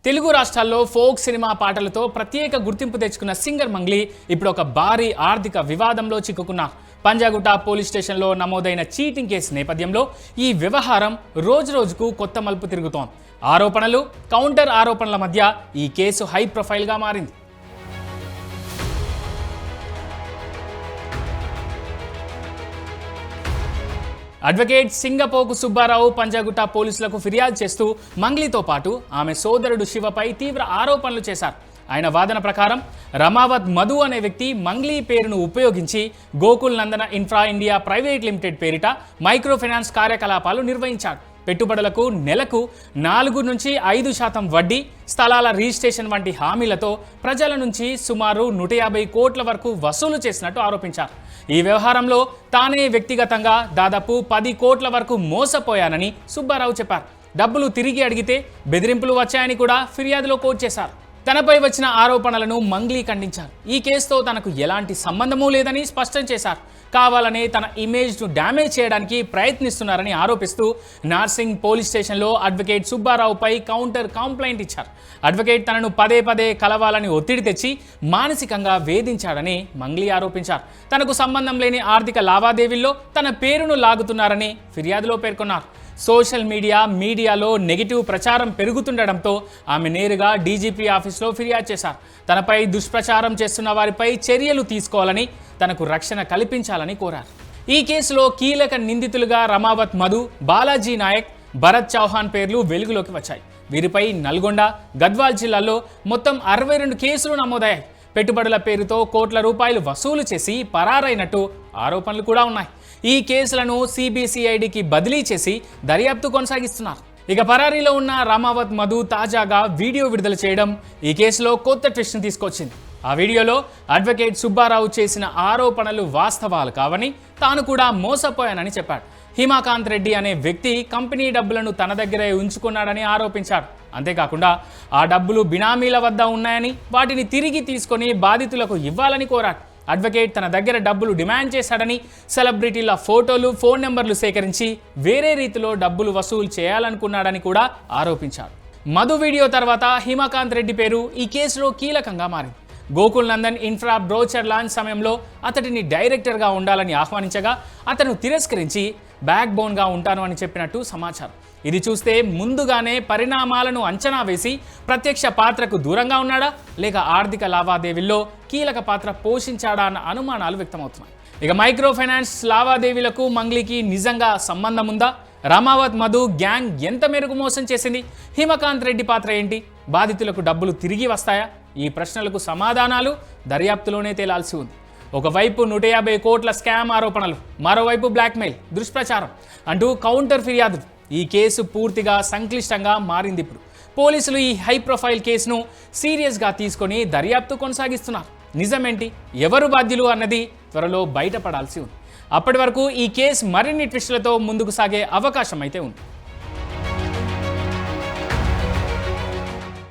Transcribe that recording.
తెలుగు రాష్ట్రాల్లో folk cinema పాటలతో ప్రత్యేక గుర్తింపు తెచ్చుకున్న సింగర్ మంగ్లీ ఇప్పుడు ఒక భారీ ఆర్థిక వివాదంలో చిక్కుకున్నారు. పంజాగుట్ట పోలీస్ స్టేషన్లో నమోదైన చీటింగ్ కేసు నేపథ్యంలో ఈ వ్యవహారం రోజురోజుకు కొత్త మలుపు తిరుగుతోంది. ఆరోపణలు, కౌంటర్ ఆరోపణల మధ్య ఈ కేసు హై ప్రొఫైల్గా మారింది. అడ్వకేట్ సింగపోకు సుబ్బారావు పంజాగుట్ట పోలీసులకు ఫిర్యాదు చేస్తూ మంగ్లీతో పాటు ఆమె సోదరుడు శివపై తీవ్ర ఆరోపణలు చేశారు. ఆయన వాదన ప్రకారం రమావత్ మధు అనే వ్యక్తి మంగ్లీ పేరును ఉపయోగించి గోకుల్ నందన ఇన్ఫ్రా ఇండియా ప్రైవేట్ లిమిటెడ్ పేరిట మైక్రో ఫైనాన్స్ కార్యకలాపాలు నిర్వహించాడు. పెట్టుబడులకు నెలకు 4 నుంచి 5% వడ్డీ, స్థలాల రిజిస్ట్రేషన్ వంటి హామీలతో ప్రజల నుంచి సుమారు 150 కోట్ల వరకు వసూలు చేసినట్టు ఆరోపించారు. ఈ వ్యవహారంలో తానే వ్యక్తిగతంగా దాదాపు 10 కోట్ల వరకు మోసపోయానని సుబ్బారావు చెప్పారు. డబ్బులు తిరిగి అడిగితే బెదిరింపులు వచ్చాయని కూడా ఫిర్యాదులో కోట్ చేశారు. తనపై వచ్చిన ఆరోపణలను మంగ్లీ ఖండించారు. ఈ కేసుతో తనకు ఎలాంటి సంబంధమూ లేదని స్పష్టం చేశారు. కావాలనే తన ఇమేజ్ను డ్యామేజ్ చేయడానికి ప్రయత్నిస్తున్నారని ఆరోపిస్తూ నార్సింగ్ పోలీస్ స్టేషన్లో అడ్వకేట్ సుబ్బారావుపై కౌంటర్ కంప్లైంట్ ఇచ్చారు. అడ్వకేట్ తనను పదే పదే కలవాలని ఒత్తిడి తెచ్చి మానసికంగా వేధించాడని మంగ్లీ ఆరోపించారు. తనకు సంబంధం లేని ఆర్థిక లావాదేవీల్లో తన పేరును లాగుతున్నారని ఫిర్యాదులో పేర్కొన్నారు. సోషల్ మీడియాలో నెగిటివ్ ప్రచారం పెరుగుతుండడంతో ఆమె నేరుగా డీజీపీ ఆఫీస్లో ఫిర్యాదు చేశారు. తనపై దుష్ప్రచారం చేస్తున్న వారిపై చర్యలు తీసుకోవాలని, తనకు రక్షణ కల్పించాలని కోరారు. ఈ కేసులో కీలక నిందితులుగా రమావత్ మధు, బాలాజీ నాయక్, భరత్ చౌహాన్ పేర్లు వెలుగులోకి వచ్చాయి. వీరిపై నల్గొండ, గద్వాల్ జిల్లాల్లో మొత్తం 62 కేసులు నమోదయ్యాయి. పెట్టుబడుల పేరుతో కోట్ల రూపాయలు వసూలు చేసి పరారైనట్టు ఆరోపణలు కూడా ఉన్నాయి. ఈ కేసులను సిబిసిఐడికి బదిలీ చేసి దర్యాప్తు కొనసాగిస్తున్నారు. ఇక పరారీలో ఉన్న రమావత్ మధు తాజాగా వీడియో విడుదల చేయడం ఈ కేసులో కొత్త ట్విస్ట్ను తీసుకొచ్చింది. ఆ వీడియోలో అడ్వకేట్ సుబ్బారావు చేసిన ఆరోపణలు వాస్తవాలు కావని, తాను కూడా మోసపోయానని చెప్పాడు. హిమాకాంత్ రెడ్డి అనే వ్యక్తి కంపెనీ డబ్బులను తన దగ్గరే ఉంచుకున్నాడని ఆరోపించాడు. అంతేకాకుండా ఆ డబ్బులు బినామీల వద్ద ఉన్నాయని, వాటిని తిరిగి తీసుకొని బాధితులకు ఇవ్వాలని కోరాడు. అడ్వకేట్ తన దగ్గర డబ్బులు డిమాండ్ చేశాడని, సెలబ్రిటీల ఫోటోలు, ఫోన్ నెంబర్లు సేకరించి వేరే రీతిలో డబ్బులు వసూలు చేయాలనుకున్నాడని కూడా ఆరోపించాడు. మధు వీడియో తర్వాత హిమాకాంత్ రెడ్డి పేరు ఈ కేసులో కీలకంగా మారింది. Gokul Nandan infra brochure launch సమయంలో అతడిని డైరెక్టర్గా ఉండాలని ఆహ్వానించగా అతను తిరస్కరించి బ్యాక్ బోన్గా ఉంటాను అని చెప్పినట్టు సమాచారం. ఇది చూస్తే ముందుగానే పరిణామాలను అంచనా వేసి ప్రత్యక్ష పాత్రకు దూరంగా ఉన్నాడా, లేక ఆర్థిక లావాదేవీల్లో కీలక పాత్ర పోషించాడా అన్న అనుమానాలు వ్యక్తమవుతున్నాయి. ఇక మైక్రో ఫైనాన్స్ లావాదేవీలకు మంగ్లీకి నిజంగా సంబంధం ఉందా? రమావత్ మధు గ్యాంగ్ ఎంత మేరకు మోసం చేసింది? హిమకాంత్ రెడ్డి పాత్ర ఏంటి? బాధితులకు డబ్బులు తిరిగి వస్తాయా? ఈ ప్రశ్నలకు సమాధానాలు దర్యాప్తులోనే తేలాల్సి ఉంది. ఒకవైపు 150 కోట్ల స్కామ్ ఆరోపణలు, మరోవైపు బ్లాక్మెయిల్, దుష్ప్రచారం అంటూ కౌంటర్ ఫిర్యాదులు. ఈ కేసు పూర్తిగా సంక్లిష్టంగా మారింది. ఇప్పుడు పోలీసులు ఈ హై ప్రొఫైల్ కేసును సీరియస్గా తీసుకొని దర్యాప్తు కొనసాగిస్తున్నారు. నిజమేంటి, ఎవరు బాధ్యులు అన్నది త్వరలో బయటపడాల్సి ఉంది. అప్పటి వరకు ఈ కేసు మరిన్ని ట్విస్టులతో ముందుకు సాగే అవకాశం అయితే ఉంది.